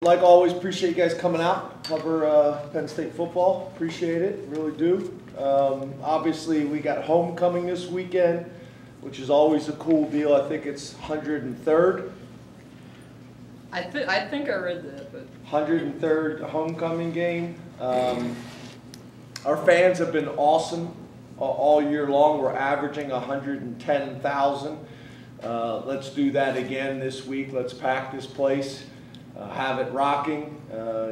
Like always, appreciate you guys coming out, cover Penn State football. Appreciate it, really do. Obviously, we got homecoming this weekend, which is always a cool deal. I think it's 103rd. I think I read that, but 103rd homecoming game. Our fans have been awesome all year long. We're averaging 110,000. Let's do that again this week. Let's pack this place. Have it rocking.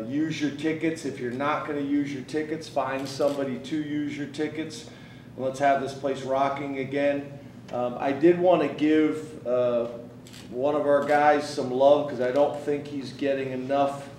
Use your tickets. If you're not going to use your tickets, find somebody to use your tickets. And let's have this place rocking again. I did want to give one of our guys some love because I don't think he's getting enough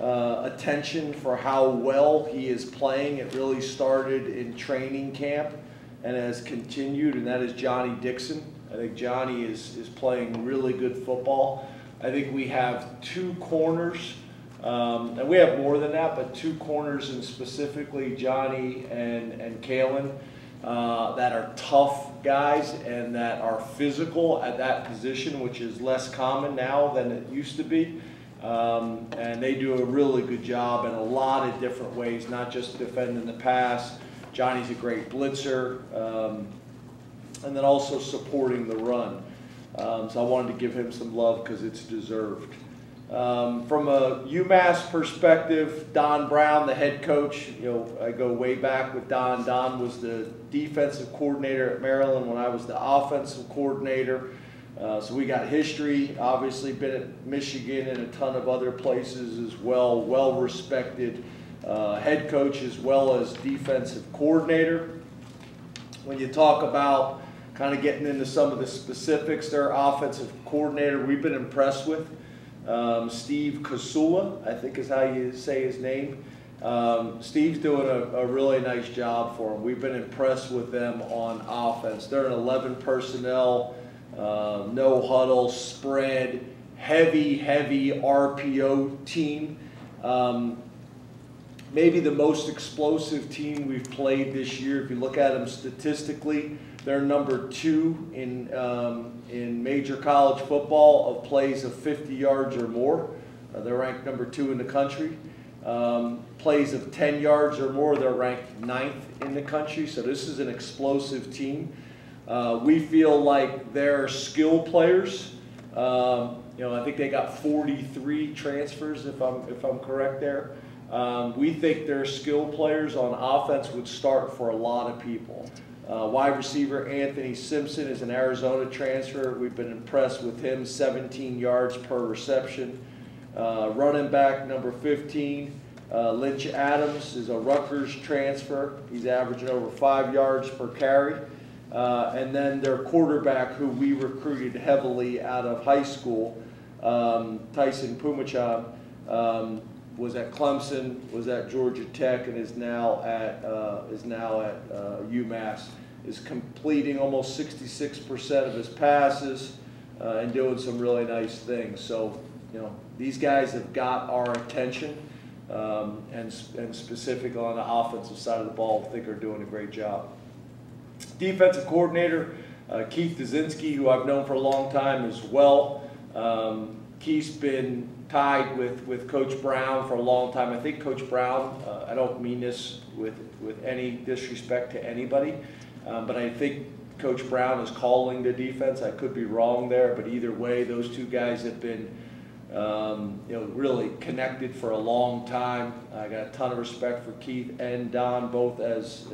attention for how well he is playing. It really started in training camp and has continued, and that is Johnny Dixon. I think Johnny is playing really good football. I think we have two corners, and we have more than that, but two corners, and specifically Johnny and Kalen, that are tough guys and that are physical at that position, which is less common now than it used to be. And they do a really good job in a lot of different ways, not just defending the pass. Johnny's a great blitzer, and then also supporting the run. So I wanted to give him some love because it's deserved. From a UMass perspective, Don Brown, the head coach, I go way back with Don. Don was the defensive coordinator at Maryland when I was the offensive coordinator. So we got history, obviously been at Michigan and a ton of other places as well. Well-respected head coach as well as defensive coordinator. When you talk about kind of getting into some of the specifics, their offensive coordinator we've been impressed with, Steve Kasula, I think is how you say his name. Steve's doing a really nice job for them. We've been impressed with them on offense. They're an 11 personnel, no huddle, spread, heavy RPO team. Maybe the most explosive team we've played this year. If you look at them statistically, they're number 2 in major college football of plays of 50 yards or more. They're ranked number 2 in the country. Plays of 10 yards or more, they're ranked 9th in the country. So this is an explosive team. We feel like they're skill players. I think they got 43 transfers, if I'm correct there. We think their skill players on offense would start for a lot of people. Wide receiver Anthony Simpson is an Arizona transfer. We've been impressed with him, 17 yards per reception. Running back number 15, Lynch Adams, is a Rutgers transfer. He's averaging over 5 yards per carry. And then their quarterback, who we recruited heavily out of high school, Tyson Pumachan, was at Clemson, was at Georgia Tech, and is now at UMass. Is completing almost 66% of his passes and doing some really nice things. So, these guys have got our attention, and specifically on the offensive side of the ball, I think are doing a great job. Defensive coordinator Keith Dazinski, who I've known for a long time as well. Keith's been tied with Coach Brown for a long time. I think Coach Brown, I don't mean this with any disrespect to anybody, but I think Coach Brown is calling the defense. I could be wrong there, but either way, those two guys have been really connected for a long time. I got a ton of respect for Keith and Don, both as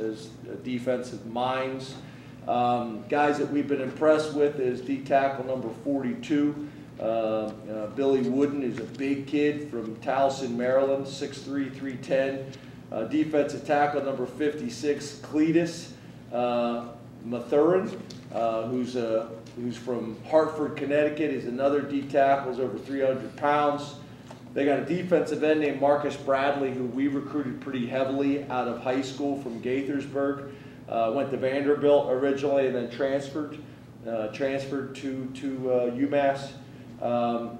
defensive minds. Guys that we've been impressed with is D-tackle number 42. Billy Wooden is a big kid from Towson, Maryland, 6'3", 310. Defensive tackle number 56, Cletus Mathurin, who's from Hartford, Connecticut. He's another D-tackle, is over 300 pounds. They got a defensive end named Marcus Bradley, who we recruited pretty heavily out of high school from Gaithersburg. Went to Vanderbilt originally and then transferred to UMass.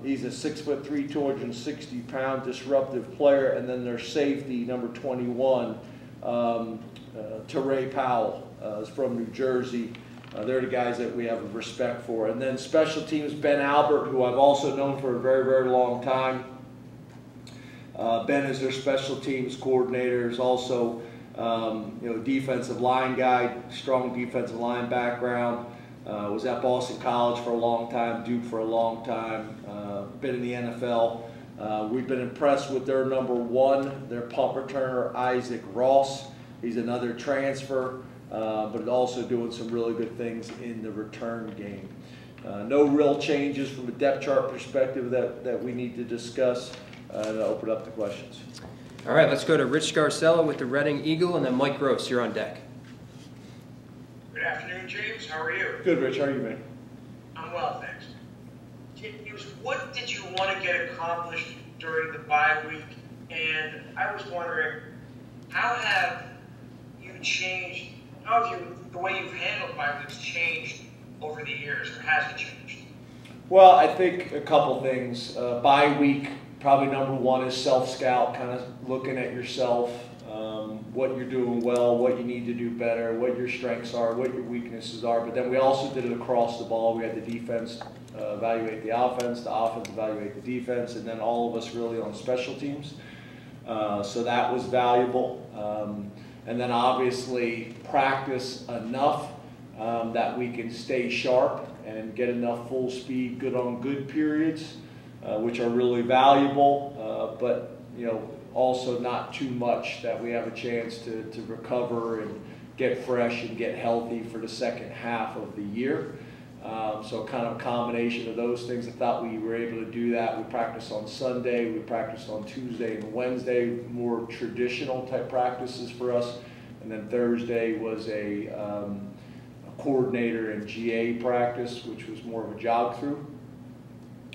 He's a 6'3", 260-pound disruptive player, and then their safety, number 21, Teray Powell, is from New Jersey. They're the guys that we have respect for. And then special teams, Ben Albert, who I've also known for a very, very long time. Ben is their special teams coordinator, is also defensive line guy, strong defensive line background. Was at Boston College for a long time, Duke for a long time, been in the NFL. We've been impressed with their number one, their punt returner, Isaac Ross. He's another transfer, but also doing some really good things in the return game. No real changes from a depth chart perspective that we need to discuss. And I'll open up to questions. All right, let's go to Rich Scarcella with the Reading Eagle, and then Mike Gross, you're on deck. Good afternoon, James. How are you? Good, Rich. How are you, man? I'm well, thanks. James, what did you want to get accomplished during the bye week? And I was wondering, how have you changed, the way you've handled bye weeks changed over the years, or has it changed? Well, I think a couple things. Bye week, probably number one is self-scout, kind of looking at yourself, what you're doing well, what you need to do better, what your strengths are, what your weaknesses are. But then we also did it across the ball. We had the defense evaluate the offense evaluate the defense, and then all of us really on special teams. So that was valuable. And then obviously practice enough that we can stay sharp and get enough full speed, good on good periods, which are really valuable, but also not too much that we have a chance to recover and get fresh and get healthy for the second half of the year. So kind of a combination of those things. I thought we were able to do that. We practiced on Sunday, we practiced on Tuesday and Wednesday, more traditional type practices for us. And then Thursday was a coordinator and GA practice, which was more of a jog through.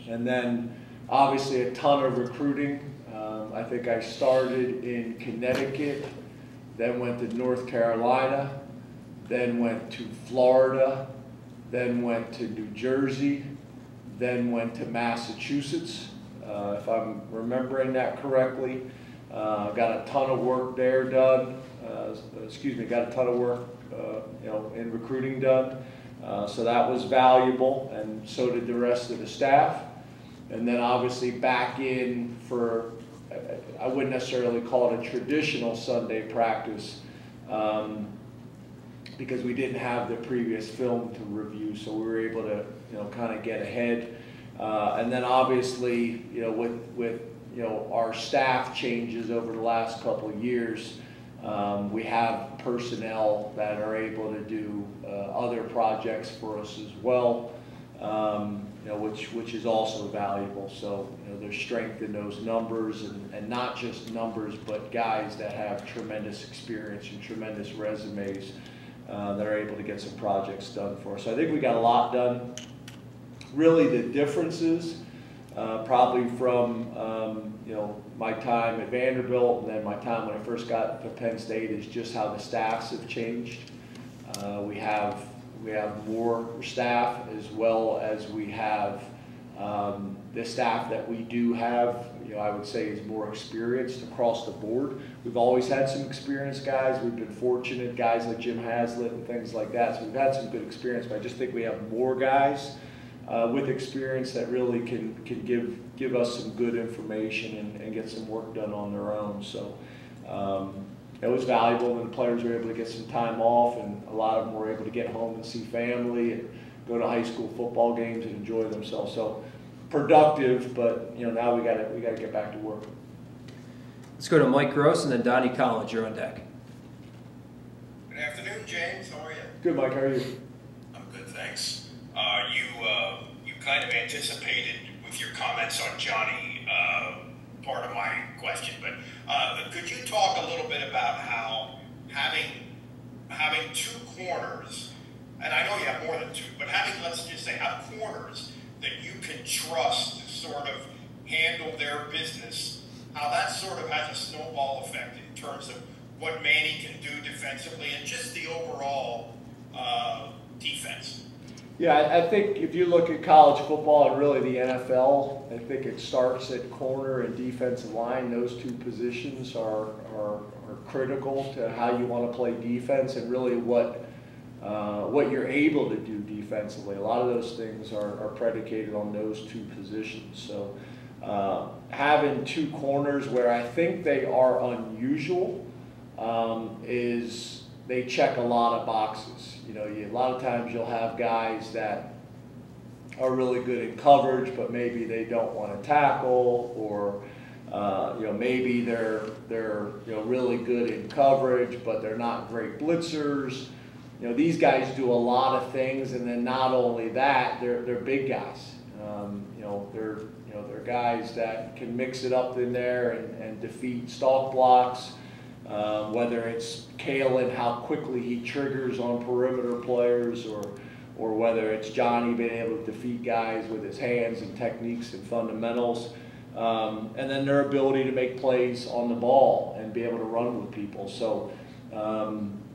And then obviously a ton of recruiting. I think I started in Connecticut, then went to North Carolina, then went to Florida, then went to New Jersey, then went to Massachusetts, if I'm remembering that correctly. Got a ton of work there done, got a ton of work in recruiting done. So that was valuable, and so did the rest of the staff. And then obviously back in for, I wouldn't necessarily call it a traditional Sunday practice, because we didn't have the previous film to review, so we were able to kind of get ahead. And then obviously with our staff changes over the last couple of years, we have personnel that are able to do other projects for us as well, which is also valuable. So there's strength in those numbers, and not just numbers, but guys that have tremendous experience and tremendous resumes that are able to get some projects done for us. So I think we got a lot done. Really the differences, probably from my time at Vanderbilt and then my time when I first got to Penn State, is just how the staffs have changed. We have more staff, as well as we have the staff that we do have, I would say is more experienced across the board. We've always had some experienced guys. We've been fortunate, guys like Jim Haslett and things like that. So we've had some good experience, but I just think we have more guys with experience that really can give us some good information and get some work done on their own. So it was valuable, and the players were able to get some time off, and a lot of them were able to get home and see family and go to high school football games and enjoy themselves. So productive, but now we got to get back to work. Let's go to Mike Gross, and then Donnie Collins, you're on deck. Good afternoon, James. How are you? Good, Mike. How are you? I'm good, thanks. You kind of anticipated with your comments on Johnny part of my question, but could you talk a little bit about how having two corners, and I know you have more than two, but let's just say have corners that you can trust to sort of handle their business, how that sort of has a snowball effect in terms of what Manny can do defensively and just the overall defense? Yeah, I think if you look at college football and really the NFL, I think it starts at corner and defensive line. Those two positions are critical to how you want to play defense and really what you're able to do defensively. A lot of those things are predicated on those two positions. So having two corners where I think they are unusual is they check a lot of boxes. You know, a lot of times you'll have guys that are really good in coverage, but maybe they don't want to tackle, or you know, maybe they're you know, really good in coverage, but they're not great blitzers. You know, these guys do a lot of things, and then not only that, they're big guys. You know, they're guys that can mix it up in there and defeat stalk blocks. Whether it's Kalen, how quickly he triggers on perimeter players, or whether it's Johnny being able to defeat guys with his hands and techniques and fundamentals. And then their ability to make plays on the ball and be able to run with people. So,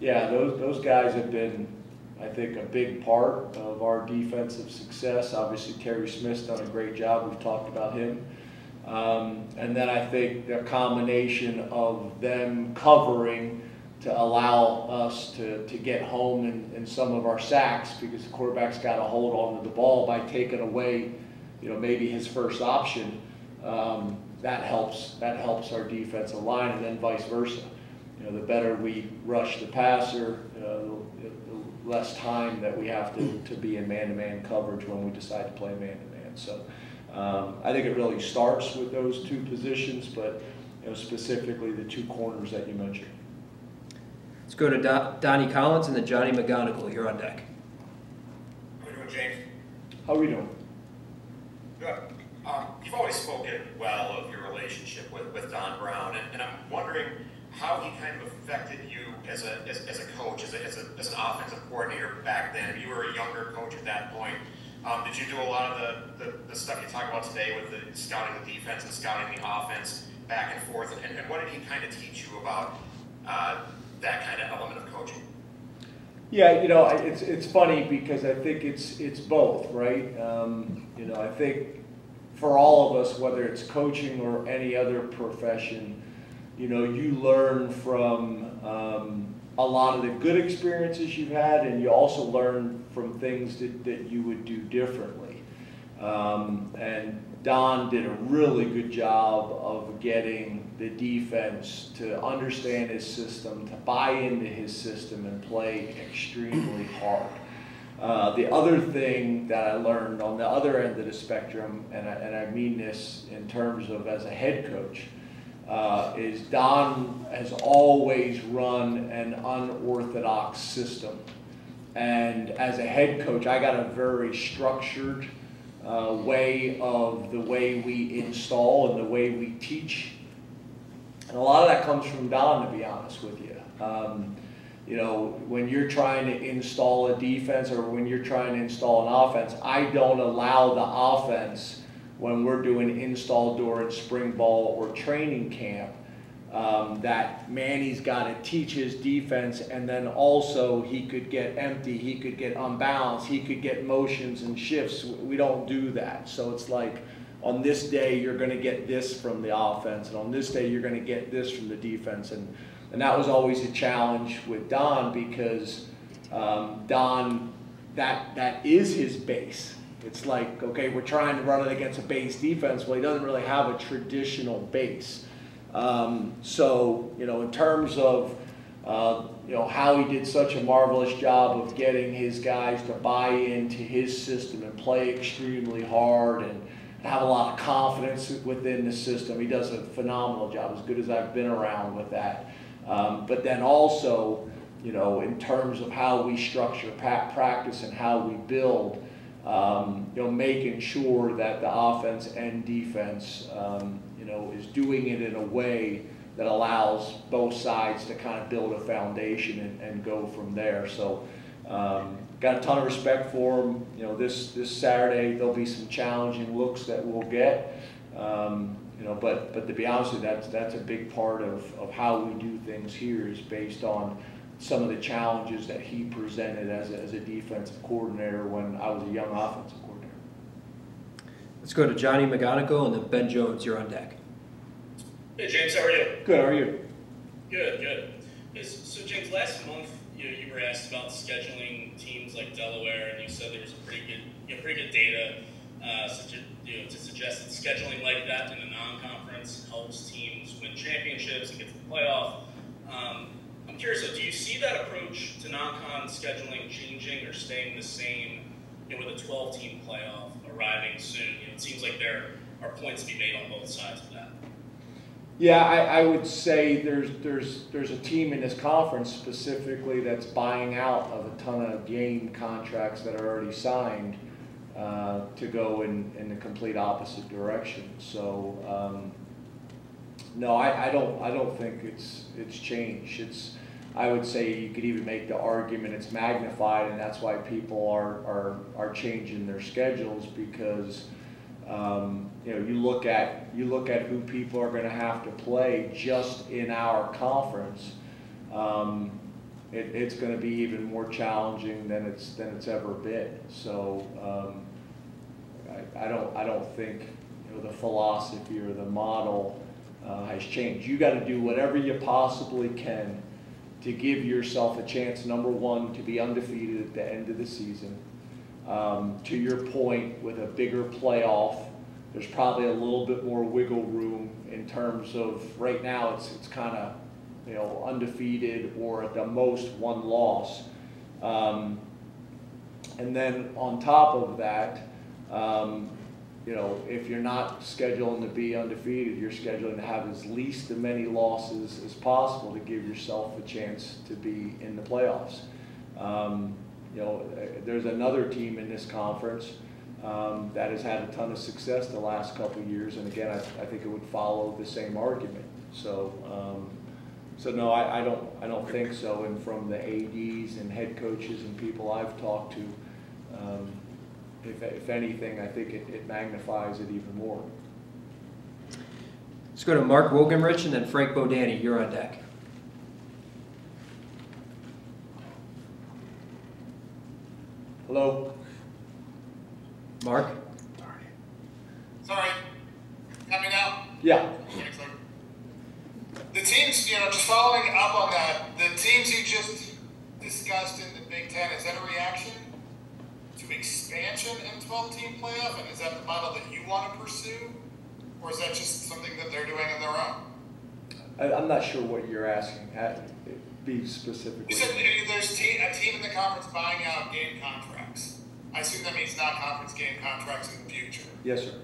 yeah, those guys have been, I think, a big part of our defensive success. Obviously, Terry Smith's done a great job. We've talked about him. And then I think the combination of them covering to allow us to get home in some of our sacks, because the quarterback's got to hold on to the ball by taking away, you know, maybe his first option. That helps our defensive line, and then vice versa. You know, the better we rush the passer, the less time that we have to be in man-to-man coverage when we decide to play man-to-man. So I think it really starts with those two positions, but you know, specifically the two corners that you mentioned. Let's go to Donnie Collins and then Johnny McGonigal. You're on deck. How are you doing, James? How are we doing? Good. You've always spoken well of your relationship with Don Brown, and I'm wondering how he kind of affected you as a coach, as an offensive coordinator back then. You were a younger coach at that point. Did you do a lot of the stuff you talk about today with the scouting the defense and scouting the offense back and forth? And what did he kind of teach you about that kind of element of coaching? Yeah, you know, it's funny because I think it's both, right? You know, I think for all of us, whether it's coaching or any other profession, you know, you learn from a lot of the good experiences you've had, and you also learn from things that you would do differently. And Don did a really good job of getting the defense to understand his system, to buy into his system, and play extremely hard. The other thing that I learned on the other end of the spectrum, and I mean this in terms of as a head coach, is Don has always run an unorthodox system. And as a head coach, I got a very structured way of the way we install and the way we teach. And a lot of that comes from Don, to be honest with you. You know, when you're trying to install a defense or when you're trying to install an offense, I don't allow the offense, when we're doing install during spring ball or training camp, that Manny's got to teach his defense, and then also he could get empty, he could get unbalanced, he could get motions and shifts. We don't do that. So it's like, on this day you're going to get this from the offense, and on this day you're going to get this from the defense. And that was always a challenge with Don, because Don, that is his base. It's like, okay, we're trying to run it against a base defense. Well, he doesn't really have a traditional base. So, you know, in terms of, you know, how he did such a marvelous job of getting his guys to buy into his system and play extremely hard and have a lot of confidence within the system. He does a phenomenal job, as good as I've been around with that. But then also, you know, in terms of how we structure practice and how we build, you know, making sure that the offense and defense, you know, is doing it in a way that allows both sides to kind of build a foundation and go from there. So, got a ton of respect for him. You know, this Saturday there'll be some challenging looks that we'll get. You know, but to be honest with you, that's a big part of how we do things here, is based on some of the challenges that he presented as a defensive coordinator when I was a young offensive coordinator. Let's go to Johnny McGonigal and then Ben Jones. You're on deck. Hey James, how are you? Good, how are you? Good, good. So James, last month you were asked about scheduling teams like Delaware, and you said there was pretty good data to suggest that scheduling like that in a non-conference helps teams win championships and get to the playoff. I'm curious, though, do you see that approach to non-con scheduling changing or staying the same, with a 12-team playoff arriving soon? It seems like there are points to be made on both sides of that. Yeah, I would say there's a team in this conference specifically that's buying out of a ton of game contracts that are already signed to go in the complete opposite direction. So no, I don't think it's changed. I would say you could even make the argument it's magnified, and that's why people are changing their schedules, because you look at who people are going to have to play just in our conference. It's going to be even more challenging than it's ever been. So I don't think the philosophy or the model has changed. You got to do whatever you possibly can to give yourself a chance, number one, to be undefeated at the end of the season. To your point, with a bigger playoff, there's probably a little bit more wiggle room in terms of right now it's kind of undefeated or at the most one loss. And then on top of that, if you're not scheduling to be undefeated, you're scheduling to have as least as many losses as possible to give yourself a chance to be in the playoffs. There's another team in this conference that has had a ton of success the last couple of years, and again, I think it would follow the same argument. So, no, I don't think so. And from the ADs and head coaches and people I've talked to, if anything, I think it magnifies it even more. Let's go to Mark Wogenrich and then Frank Bodani. You're on deck. Hello? Mark? Sorry. Got me now? Yeah. The teams, just following up on that, the teams you just discussed in the Big Ten, is that a reaction to expansion in 12-team playoff? And is that the model that you want to pursue? Or is that just something that they're doing on their own? I'm not sure what you're asking. Be specific. You said there's a team in the conference buying out game contracts. I assume that means non-conference game contracts in the future. Yes, sir.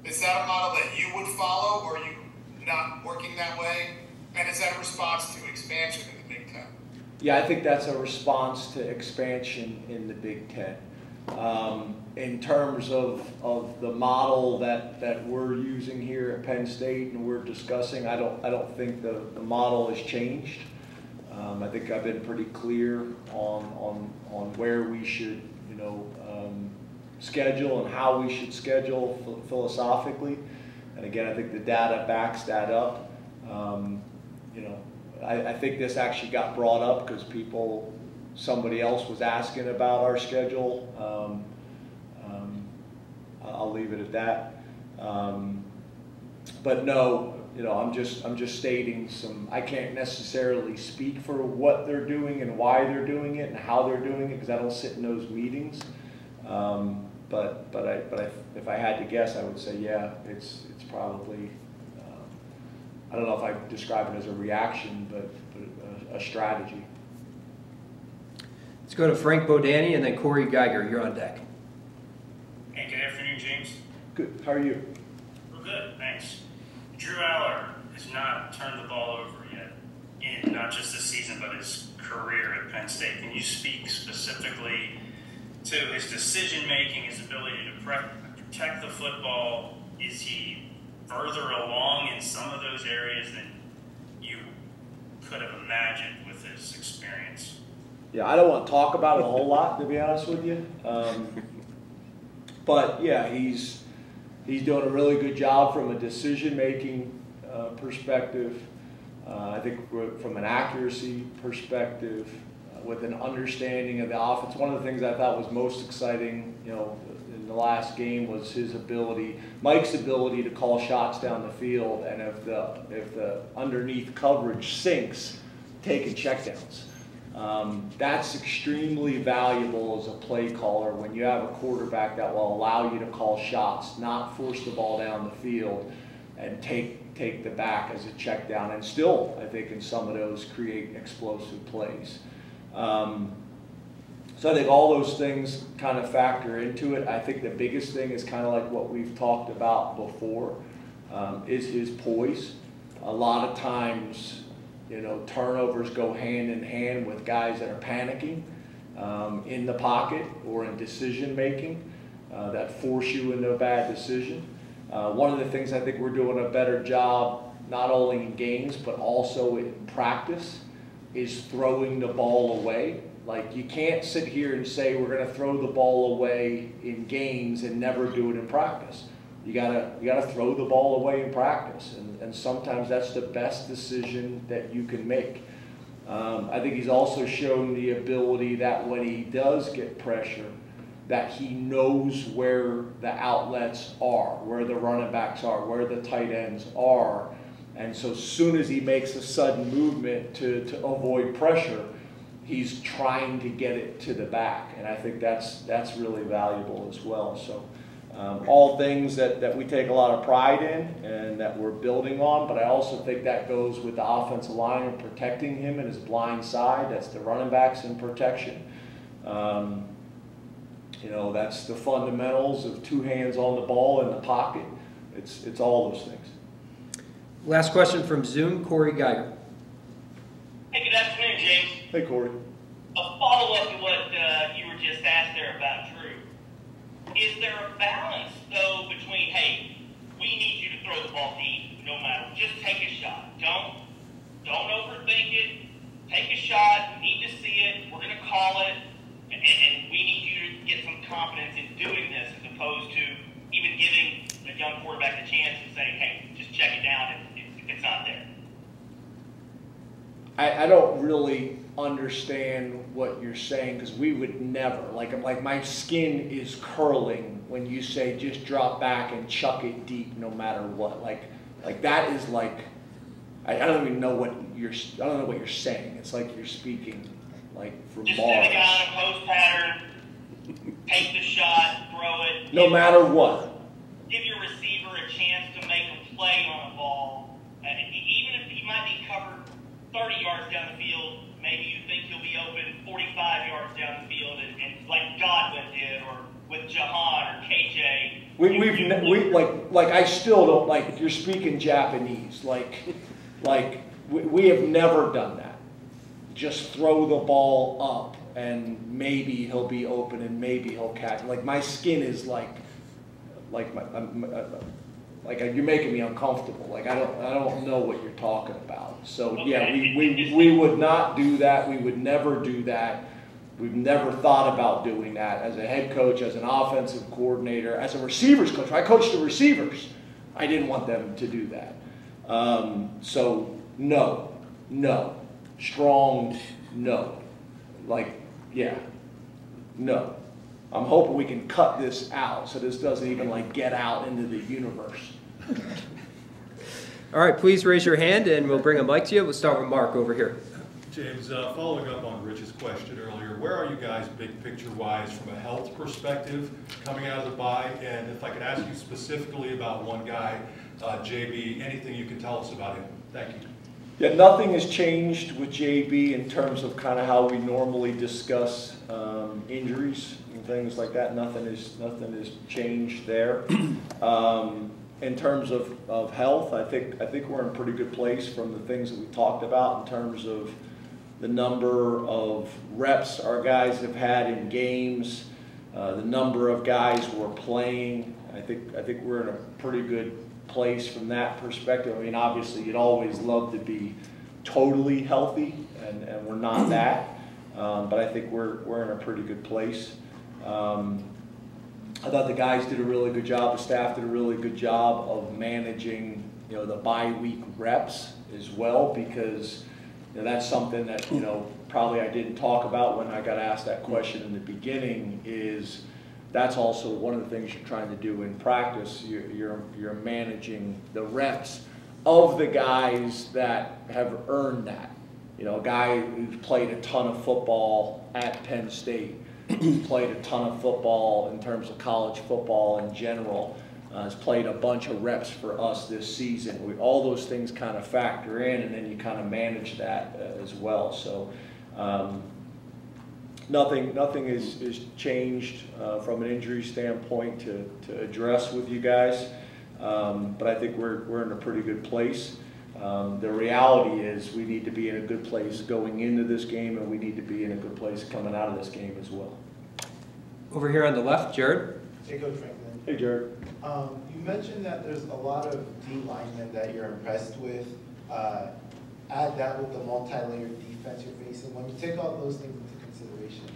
Is that a model that you would follow, or are you not working that way? And is that a response to expansion in the Big Ten? Yeah, I think that's a response to expansion in the Big Ten. In terms of the model that we're using here at Penn State and we're discussing, I don't think the model has changed. I think I've been pretty clear on where we should schedule and how we should schedule philosophically. And again, I think the data backs that up. I think this actually got brought up because somebody else was asking about our schedule. I'll leave it at that. But no, I'm just stating I can't necessarily speak for what they're doing and why they're doing it and how they're doing it, because I don't sit in those meetings. But if I had to guess, I would say, yeah, it's probably, I don't know if I describe it as a reaction, but a strategy. Let's go to Frank Bodani and then Corey Geiger. You're on deck. Hey, good afternoon, James. Good. How are you? We're good, thanks. Drew Aller has not turned the ball over yet in not just this season, but his career at Penn State. Can you speak specifically to his decision-making, his ability to protect the football? Is he further along in some of those areas than you could have imagined with his experience? Yeah, I don't want to talk about it a whole lot, to be honest with you. But yeah, he's doing a really good job from a decision-making perspective. I think from an accuracy perspective, with an understanding of the offense. One of the things I thought was most exciting, in the last game was Mike's ability to call shots down the field, and if the underneath coverage sinks, taking checkdowns. That's extremely valuable as a play caller when you have a quarterback that will allow you to call shots, not force the ball down the field, and take the back as a check down, and still, I think, in some of those create explosive plays. So I think all those things kind of factor into it. I think the biggest thing is kind of like what we've talked about before, is his poise. A lot of times, you know, turnovers go hand in hand with guys that are panicking in the pocket or in decision making that force you into a bad decision. One of the things I think we're doing a better job, not only in games but also in practice, is throwing the ball away. Like, you can't sit here and say we're going to throw the ball away in games and never do it in practice. You gotta throw the ball away in practice, and sometimes that's the best decision that you can make. I think he's also shown the ability that when he does get pressure, that he knows where the outlets are, where the running backs are, where the tight ends are, and so as soon as he makes a sudden movement to avoid pressure, he's trying to get it to the back, and I think that's really valuable as well. So all things that we take a lot of pride in and that we're building on, but I also think that goes with the offensive line and protecting him and his blind side. That's the running backs in protection. You know, that's the fundamentals of 2 hands on the ball in the pocket. It's all those things. Last question from Zoom, Corey Geiger. Hey, good afternoon, James. Hey, Corey. A follow-up to what you were just asked there about Drew. Is there a balance, though, between, hey, we need you to throw the ball deep, no matter, just take a shot. Don't overthink it. Take a shot. We need to see it. We're going to call it. And we need you to get some confidence in doing this, as opposed to even giving a young quarterback a chance and saying, hey, just check it down if it's not there. I don't really understand what you're saying, because we would never, like my skin is curling when you say just drop back and chuck it deep no matter what. Like that is like, I don't even know what you're saying. It's like you're speaking like from Mars. Just send a guy on a post pattern, take the shot, throw it. No matter what. Give your receiver a chance to make a play on a ball. Even if he might be covered 30 yards down the field, maybe you think he'll be open 45 yards down the field, and like Godwin did, or with Jahan or KJ. We I still don't, like, you're speaking Japanese. We have never done that. Just throw the ball up and maybe he'll be open and maybe he'll catch. Like, my skin is like you're making me uncomfortable. Like, I don't know what you're talking about. So okay. Yeah, we would not do that. We would never do that. We've never thought about doing that as a head coach, as an offensive coordinator, as a receivers coach. When I coached the receivers, I didn't want them to do that. So no, strong no. Like, yeah, no. I'm hoping we can cut this out so this doesn't even like get out into the universe. All right, please raise your hand and we'll bring a mic to you. We'll start with Mark over here. James, following up on Rich's question earlier, where are you guys big picture-wise from a health perspective coming out of the bye? And if I could ask you specifically about one guy, JB, anything you can tell us about him? Thank you. Yeah, nothing has changed with JB in terms of kind of how we normally discuss injuries and things like that. Nothing has changed there. In terms of health, I think we're in a pretty good place from the things that we talked about in terms of the number of reps our guys have had in games, the number of guys who are playing. I think we're in a pretty good place from that perspective. I mean, obviously, you'd always love to be totally healthy, and we're not that. But I think we're in a pretty good place. I thought the guys did a really good job. The staff did a really good job of managing, the bye week reps as well, because that's something that probably I didn't talk about when I got asked that question in the beginning. Is that's also one of the things you're trying to do in practice. You're managing the reps of the guys that have earned that. You know, a guy who's played a ton of football at Penn State, who's played a ton of football in terms of college football in general, has played a bunch of reps for us this season. All those things kind of factor in, and then you kind of manage that as well. So nothing is changed from an injury standpoint to address with you guys, but I think we're in a pretty good place. The reality is we need to be in a good place going into this game, and we need to be in a good place coming out of this game as well. Over here on the left, Jared. Hey, Coach Franklin. Hey, Jared. You mentioned that there's a lot of D linemen that you're impressed with. Add that with the multi-layered defense you're facing. When you take all those things into consideration,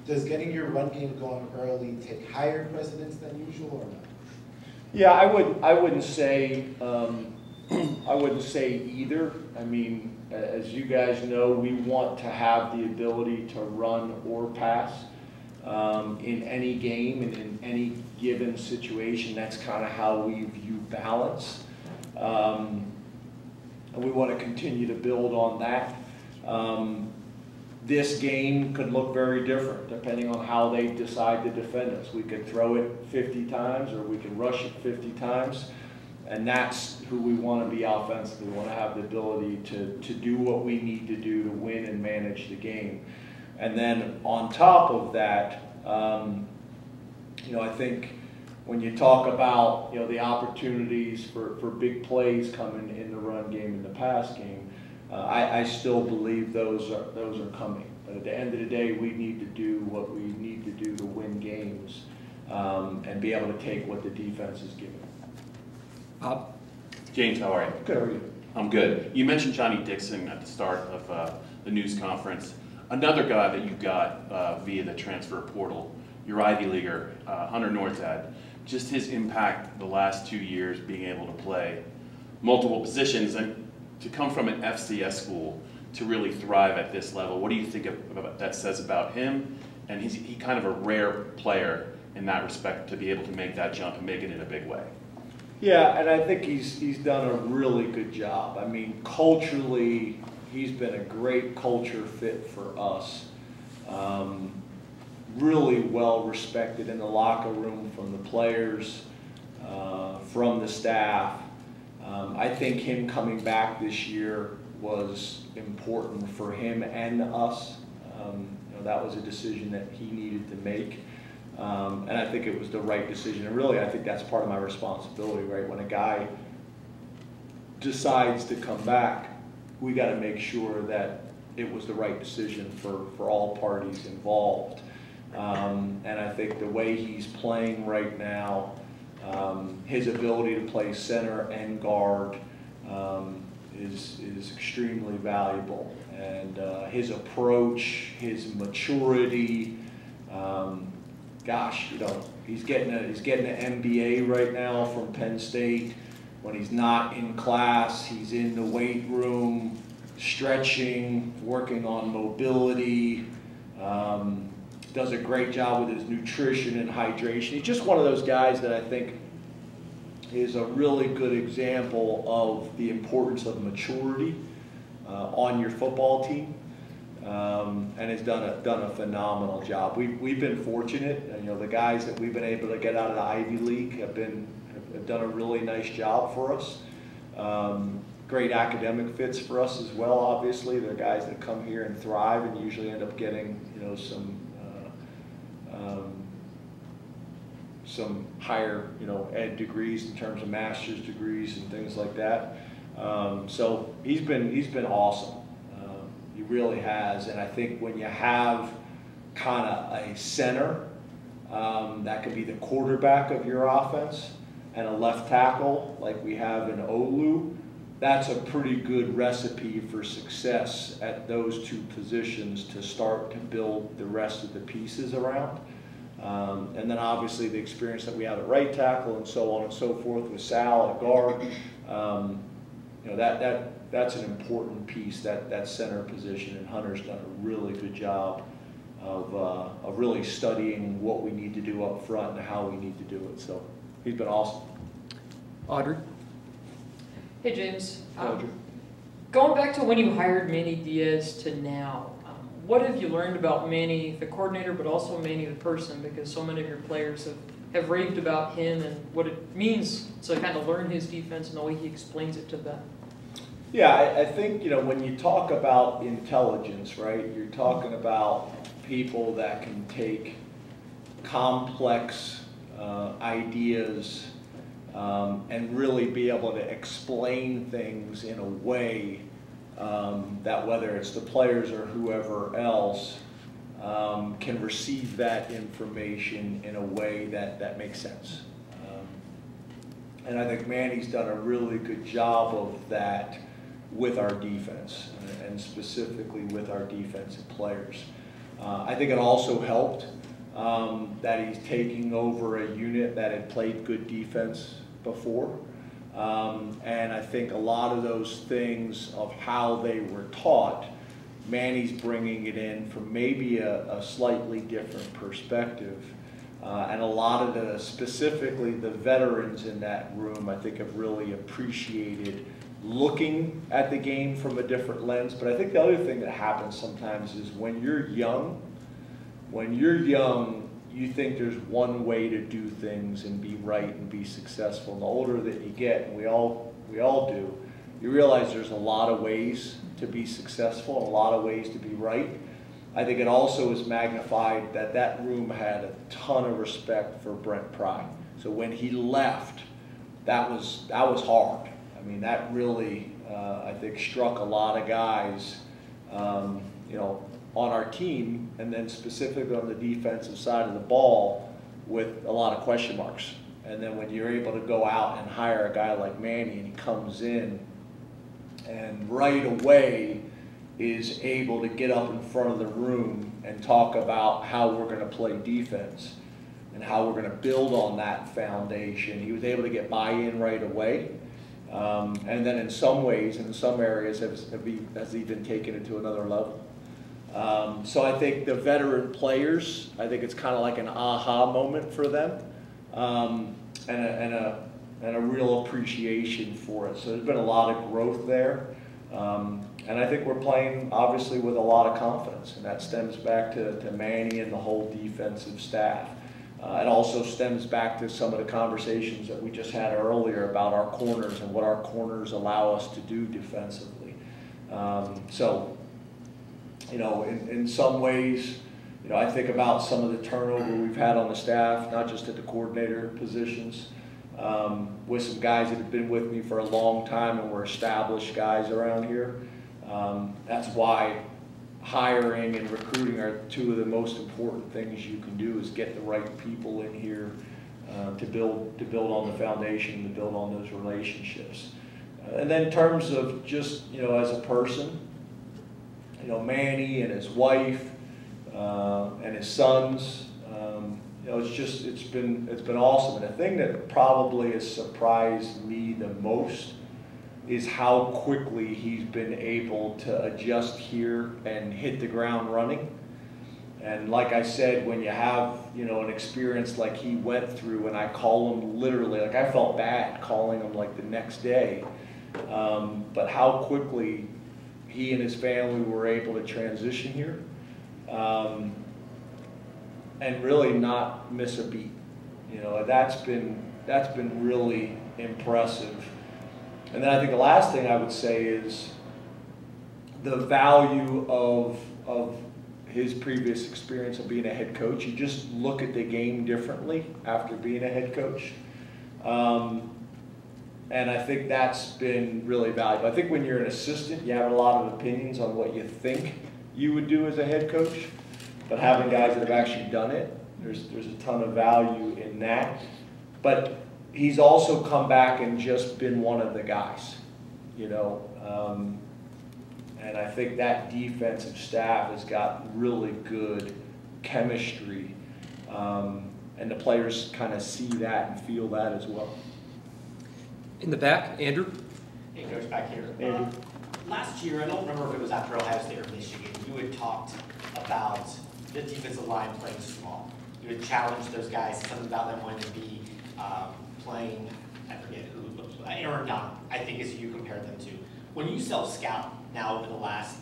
does getting your run game going early take higher precedence than usual or not? Yeah, I wouldn't say I wouldn't say either. I mean, as you guys know, we want to have the ability to run or pass in any game and in any given situation. That's kind of how we view balance. And we want to continue to build on that. This game could look very different depending on how they decide to defend us. We could throw it 50 times or we could rush it 50 times. And that's who we want to be offensively. We want to have the ability to do what we need to do to win and manage the game. And then on top of that, you know, I think when you talk about, you know, the opportunities for big plays coming in the run game and the pass game, I still believe those are coming. But at the end of the day, we need to do what we need to do to win games and be able to take what the defense is giving. Bob? James, how are you? Good, how are you? I'm good. You mentioned Johnny Dixon at the start of the news conference. Another guy that you got via the transfer portal, your Ivy Leaguer, Hunter Northad, just his impact the last 2 years, being able to play multiple positions and to come from an FCS school to really thrive at this level. What do you think that says about him? And he kind of a rare player in that respect to be able to make that jump and make it in a big way. Yeah, and I think he's done a really good job. I mean, culturally, he's been a great culture fit for us. Really well respected in the locker room from the players, from the staff. I think him coming back this year was important for him and us. You know, that was a decision that he needed to make. And I think it was the right decision. And really, I think that's part of my responsibility, right? When a guy decides to come back, we got to make sure that it was the right decision for all parties involved. And I think the way he's playing right now, his ability to play center and guard is extremely valuable. And his approach, his maturity, gosh, you know, he's getting an MBA right now from Penn State. When he's not in class, he's in the weight room, stretching, working on mobility, does a great job with his nutrition and hydration. He's just one of those guys that I think is a really good example of the importance of maturity on your football team. And has done a phenomenal job. We've been fortunate, and, you know, the guys that we've been able to get out of the Ivy League have done a really nice job for us. Great academic fits for us as well. Obviously, they're guys that come here and thrive, and usually end up getting, you know, some higher, you know, ed degrees in terms of master's degrees and things like that. So he's been awesome. He really has, and I think when you have kind of a center that could be the quarterback of your offense and a left tackle like we have in Olu, that's a pretty good recipe for success at those two positions to start to build the rest of the pieces around. And then obviously the experience that we have at right tackle and so on and so forth with Sal at guard, you know, that's an important piece, that center position, and Hunter's done a really good job of really studying what we need to do up front and how we need to do it. So he's been awesome. Audrey? Hey, James. Audrey. Going back to when you hired Manny Diaz to now, what have you learned about Manny, the coordinator, but also Manny, the person? Because so many of your players have raved about him and what it means to kind of learn his defense and the way he explains it to them. Yeah, I think, when you talk about intelligence, right, you're talking about people that can take complex ideas and really be able to explain things in a way that whether it's the players or whoever else can receive that information in a way that makes sense. And I think Manny's done a really good job of that with our defense, and specifically with our defensive players. I think it also helped that he's taking over a unit that had played good defense before. And I think a lot of those things of how they were taught, Manny's bringing it in from maybe a slightly different perspective. And a lot of specifically the veterans in that room, I think have really appreciated looking at the game from a different lens. But I think the other thing that happens sometimes is when you're young, you think there's one way to do things and be right and be successful. And the older that you get, and we all do, you realize there's a lot of ways to be successful and a lot of ways to be right. I think it also is magnified that room had a ton of respect for Brent Pry. So when he left, that was hard. I mean, that really, I think, struck a lot of guys, on our team, and then specifically on the defensive side of the ball with a lot of question marks. And then when you're able to go out and hire a guy like Manny, and he comes in and right away is able to get up in front of the room and talk about how we're going to play defense and how we're going to build on that foundation. He was able to get buy-in right away. And then in some ways, in some areas, has even taken it to another level. So I think the veteran players, I think it's kind of like an aha moment for them, and a real appreciation for it. So there's been a lot of growth there. And I think we're playing, obviously, with a lot of confidence, and that stems back to Manny and the whole defensive staff. It also stems back to some of the conversations that we just had earlier about our corners and what our corners allow us to do defensively. So, in some ways, I think about some of the turnover we've had on the staff, not just at the coordinator positions, with some guys that have been with me for a long time and were established guys around here. That's why hiring and recruiting are two of the most important things you can do, is get the right people in here to build on the foundation, to build on those relationships. And then in terms of just, as a person, Manny and his wife and his sons, it's been awesome. And the thing that probably has surprised me the most is how quickly he's been able to adjust here and hit the ground running. And like I said, when you have, an experience like he went through, and I call him literally, like I felt bad calling him like the next day, but how quickly he and his family were able to transition here, and really not miss a beat. That's been really impressive. And then I think the last thing I would say is the value of his previous experience of being a head coach. You just look at the game differently after being a head coach. And I think that's been really valuable. I think when you're an assistant, you have a lot of opinions on what you think you would do as a head coach. But having guys that have actually done it, there's a ton of value in that. But he's also come back and just been one of the guys, and I think that defensive staff has got really good chemistry, and the players kind of see that and feel that as well. In the back, Andrew. Hey, Coach, back here. Andrew. Last year, I don't remember if it was after Ohio State or Michigan, you had talked about the defensive line playing small. You had challenged those guys, something about them wanting to be playing, I forget who, Aaron Don, I think is who you compared them to. when you self-scout now over the last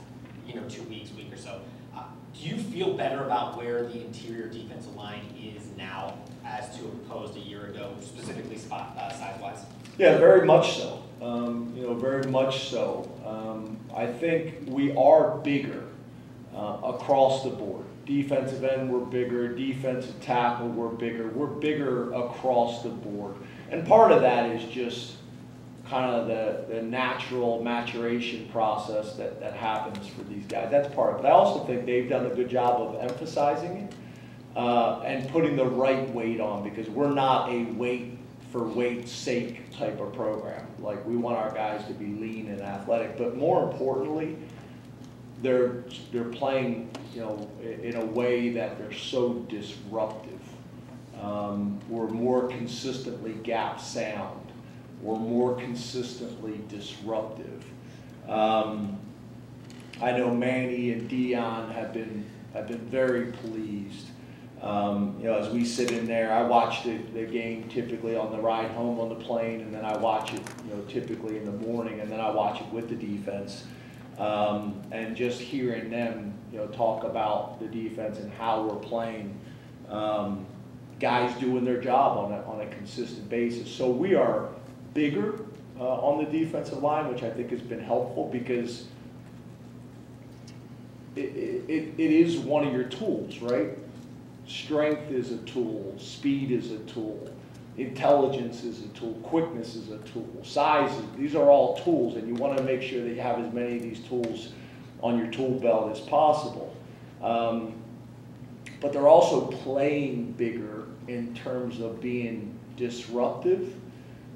2 weeks, week or so, do you feel better about where the interior defensive line is now as to opposed a year ago, specifically size-wise? Yeah, very much so. Very much so. I think we are bigger across the board. Defensive end, we're bigger. Defensive tackle, we're bigger. We're bigger across the board. And part of that is just kind of the natural maturation process that happens for these guys. That's part of it. But I also think they've done a good job of emphasizing it and putting the right weight on, because we're not a weight for weight's sake type of program. Like, we want our guys to be lean and athletic, but more importantly, they're playing in a way that they're so disruptive. We're more consistently gap sound. We're more consistently disruptive. I know Manny and Dion have been very pleased. As we sit in there, I watch the game typically on the ride home on the plane, and then I watch it typically in the morning, and then I watch it with the defense. And just hearing them talk about the defense and how we're playing, guys doing their job on a consistent basis. So we are bigger on the defensive line, which I think has been helpful, because it is one of your tools, right? Strength is a tool, speed is a tool, intelligence is a tool, quickness is a tool, size, these are all tools, and you want to make sure that you have as many of these tools on your tool belt as possible. But they're also playing bigger in terms of being disruptive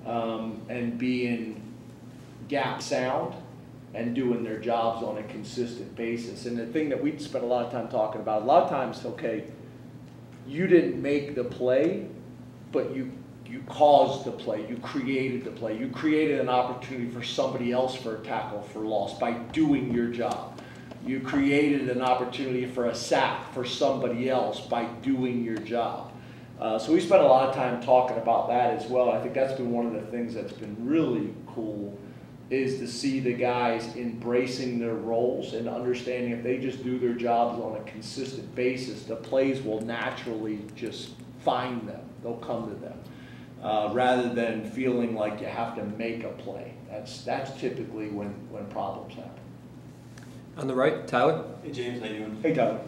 and being gap sound and doing their jobs on a consistent basis. And the thing that we spent a lot of time talking about, a lot of times, okay, you didn't make the play, but you caused the play, you created the play, you created an opportunity for somebody else for a tackle for loss by doing your job. You created an opportunity for a sack for somebody else by doing your job. So we spent a lot of time talking about that as well. I think that's been one of the things that's been really cool, is to see the guys embracing their roles and understanding if they just do their jobs on a consistent basis, the plays will naturally just find them. They'll come to them, rather than feeling like you have to make a play. That's typically when problems happen. On the right, Tyler. Hey James, how you doing? Hey Tyler.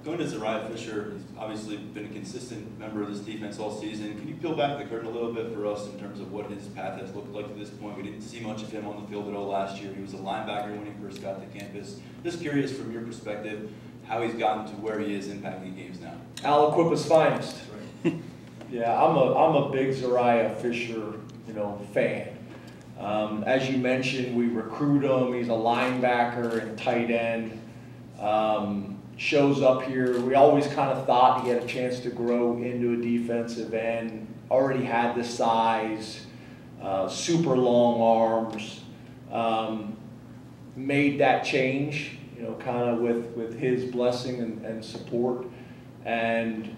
Going to Ryne Fisher, he's obviously been a consistent member of this defense all season. Can you peel back the curtain a little bit for us in terms of what his path has looked like to this point? We didn't see much of him on the field at all last year. He was a linebacker when he first got to campus. Just curious from your perspective, how he's gotten to where he is impacting games now. Aliquippa's finest. Right. Yeah, I'm a big Ryne Fisher, fan. As you mentioned, we recruit him. He's a linebacker and tight end. Shows up here. We always kind of thought he had a chance to grow into a defensive end. Already had the size, super long arms. Made that change, kind of with his blessing and support, and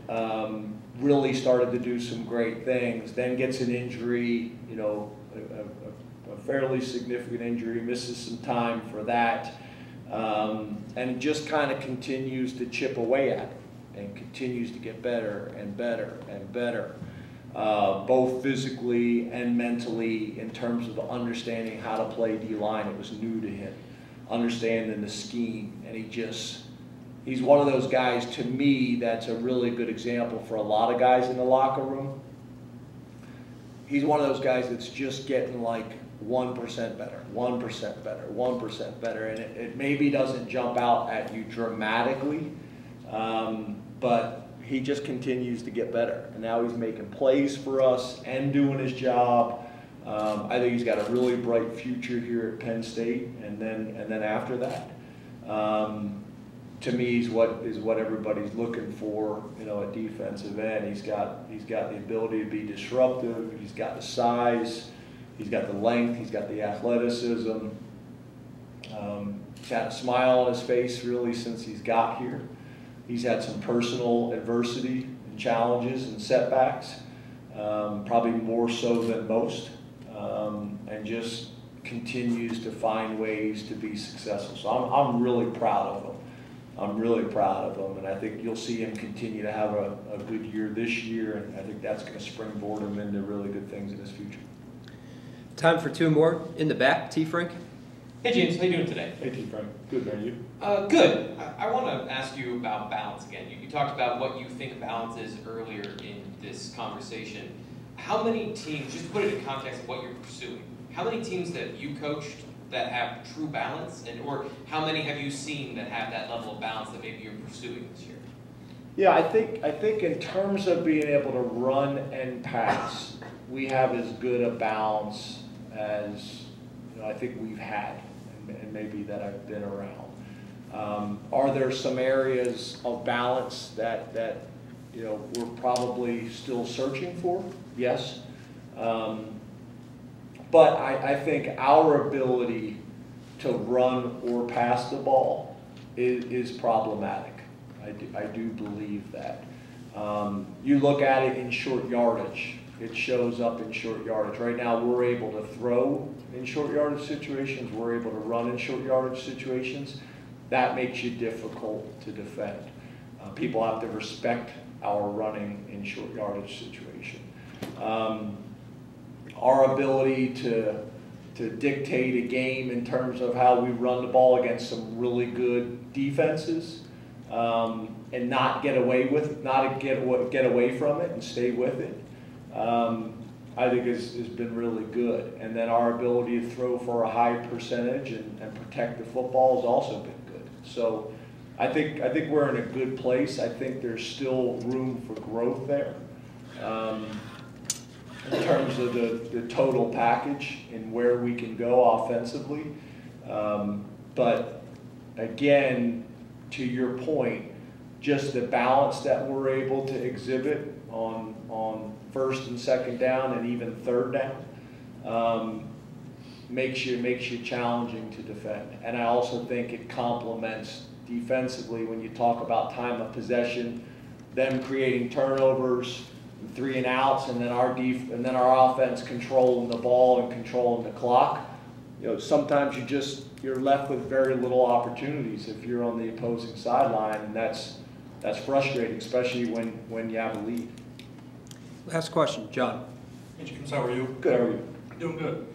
really started to do some great things. Then gets an injury, a fairly significant injury, misses some time for that. And just kind of continues to chip away at it and continues to get better and better and better, both physically and mentally, in terms of understanding how to play D-line. It was new to him, understanding the scheme, and he's one of those guys, to me, that's a really good example for a lot of guys in the locker room. He's one of those guys that's just getting like 1% better, 1% better, 1% better, and it maybe doesn't jump out at you dramatically, but he just continues to get better, and now he's making plays for us and doing his job. I think he's got a really bright future here at Penn State, and then after that, to me, is what everybody's looking for, a defensive end. He's got the ability to be disruptive. He's got the size. He's got the length, he's got the athleticism. He's had a smile on his face really since he's got here. He's had some personal adversity and challenges and setbacks, probably more so than most. And just continues to find ways to be successful. So I'm really proud of him. I'm really proud of him, and I think you'll see him continue to have a good year this year, and I think that's going to springboard him into really good things in his future. Time for two more. In the back, T. Frank. Hey James, how you doing today? Hey T. Frank, good, man. You? Good. I want to ask you about balance again. You talked about what you think balance is earlier in this conversation. How many teams, just to put it in context of what you're pursuing, how many teams that you coached that have true balance, or how many have you seen that have that level of balance that maybe you're pursuing this year? Yeah, I think in terms of being able to run and pass, we have as good a balance as I think we've had, and maybe that I've been around. Are there some areas of balance that we're probably still searching for? Yes. But I think our ability to run or pass the ball is problematic. I do believe that. You look at it in short yardage. It shows up in short yardage. Right now we're able to throw in short yardage situations. We're able to run in short yardage situations. That makes you difficult to defend. People have to respect our running in short yardage situation. Our ability to dictate a game in terms of how we run the ball against some really good defenses, and not get away from it and stay with it, I think has been really good. And then our ability to throw for a high percentage and protect the football has also been good. So I think we're in a good place. I think there's still room for growth there. In terms of the total package and where we can go offensively. But again, to your point, just the balance that we're able to exhibit on first and second down and even third down makes you challenging to defend. And I also think it complements defensively when you talk about time of possession, them creating turnovers, 3 and outs, and then our offense controlling the ball and controlling the clock. Sometimes you're left with very little opportunities if you're on the opposing sideline, and that's frustrating, especially when you have a lead. Last question, John. Hey James, how are you? Good. How are you? Doing good.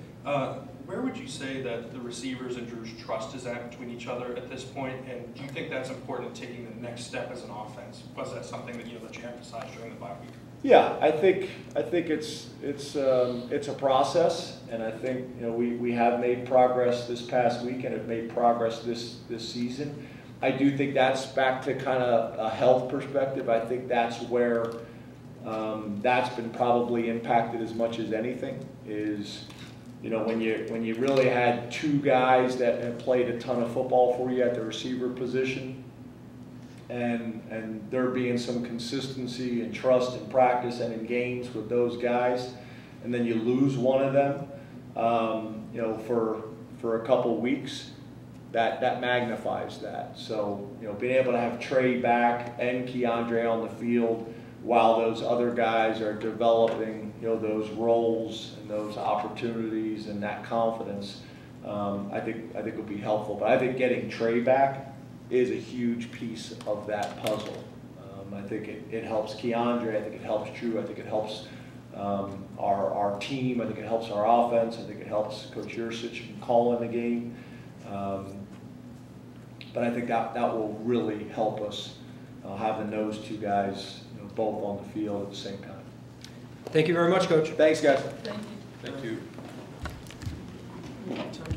Where would you say that the receivers and Drew's trust is at between each other at this point, and do you think that's important in taking the next step as an offense? Was that something that you emphasized during the bye week? Yeah, I think it's a process, and I think we have made progress this past week and have made progress this season. I do think that's back to kind of a health perspective. I think that's where that's been probably impacted as much as anything is. When you really had 2 guys that have played a ton of football for you at the receiver position, and there being some consistency and trust in practice and in games with those guys, and then you lose one of them, for a couple weeks, that magnifies that. So being able to have Trey back and Keandre on the field while those other guys are developing those roles and those opportunities and that confidence, I think will be helpful. But I think getting Trey back is a huge piece of that puzzle. I think it helps Keandre. I think it helps Drew. I think it helps our team. I think it helps our offense. I think it helps Coach Yursich in calling the game. But I think that will really help us having those 2 guys both on the field at the same time. Thank you very much, Coach. Thanks, guys. Thank you. Thank you.